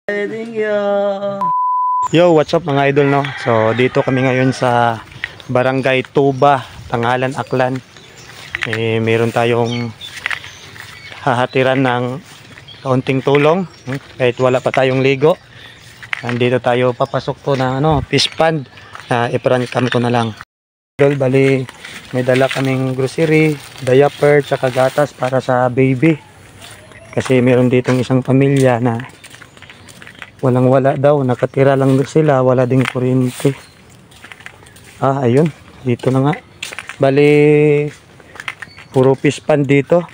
Thank you. Yo, what's up mga idol, no? So, dito kami ngayon sa Barangay Tuba, Tangalan, Aklan. Meron tayong hahatiran ng kaunting tulong kahit wala pa tayong ligo. Nandito tayo papasok po na fish pond. I-prank ko na lang. Idol, bali may dala kaming grocery, diaper, tsaka gatas para sa baby. Kasi meron ditong isang pamilya na walang wala daw, nakatira lang sila, wala ding kuryente. Ayun, dito na nga. Bali puro fish pond dito.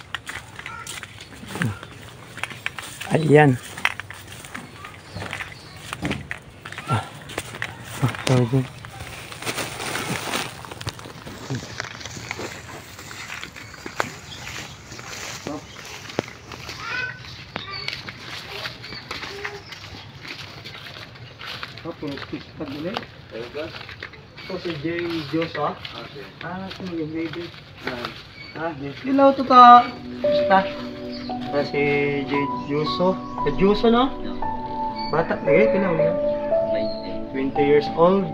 Ayan. Sorry. Puro fish pond ulit. Ito si J. Joshua. Ito yung baby. Ilaw ito ka. Basta. Si J. Joshua. Joshua, no? Bata lagi, ilaw niya. 20 years old.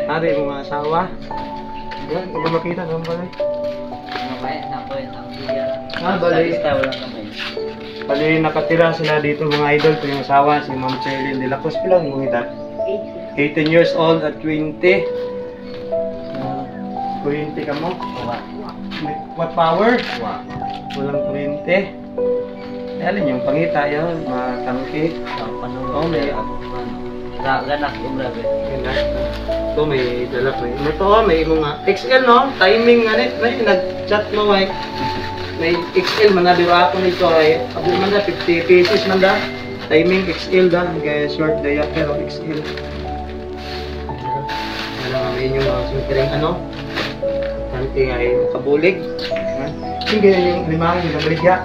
Ari mga asawa. Yan, hindi makita naman pala. Bali nakatira sila dito mga idol. Ito yung asawa, si Ma'am Charlene de la Cruz. Pilang yung edad? 18 years old at 20. 20 ka mo? What power? Walang 20. Alin yung pangita yun, matangki. May ganak yung brabe. Ito may dalak na yun. Ito may mga XL, no? Timing nga may nag-chat mo may XL man na biro ako nito ay abot man na 50 pesos man da. Timing XL da, kaya short day pero XL. May yung sintering kanting ay kabulig. Sige yung limango yung baligya.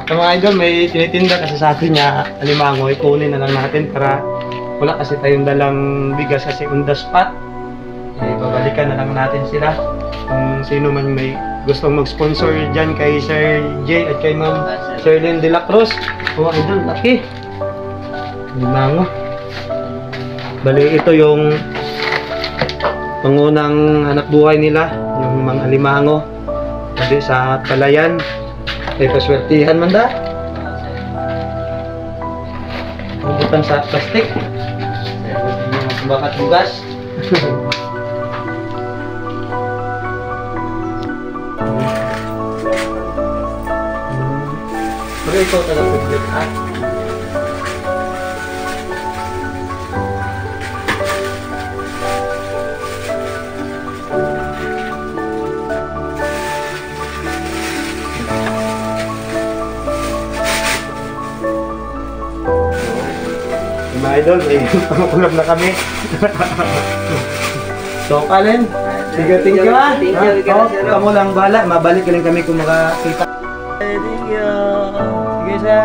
Mga idol, may tinitinda kasi sa atin niya limango, ikunin na lang natin para wala kasi tayong dalang bigas kasi on the spot. Babalikan na lang natin sila. Kung sino man may gustong mag-sponsor dyan kay Sir J at kay Ma'am Charlene de la Cruz. Idol, laki. Limango. Bali, ito yung pangunang anak buhay nila, yung mga limango. Hindi sa palayan. Paswertihan man da. Butan sa plastic. Bakat bugas. Pero ikaw talaga pagkat mga idol, may pangkulab na kami. So, Kalen, sige, thank you ha. Kamu lang bahala, mabalik lang kami kung makakita. Thank you. Sige, sir.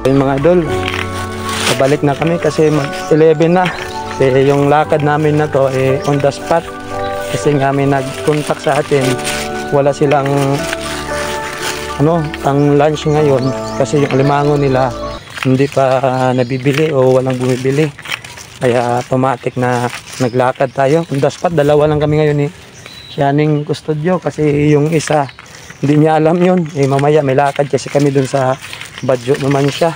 Yung mga idol, pabalik na kami kasi mag-11 na. Kasi yung lakad namin na to on the spot. Kasi nga may nag-contact sa atin, wala silang pang lunch ngayon kasi yung limango nila hindi pa nabibili o walang bumibili. Kaya automatic na naglakad tayo. On the spot, dalawa lang kami ngayon Siyaning kustudio kasi yung isa hindi niya alam yun. Mamaya may lakad kasi kami dun sa Badyo naman siya.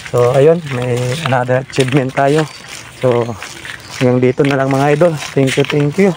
So ayun, may another achievement tayo. So hanggang dito na lang mga idol. Thank you.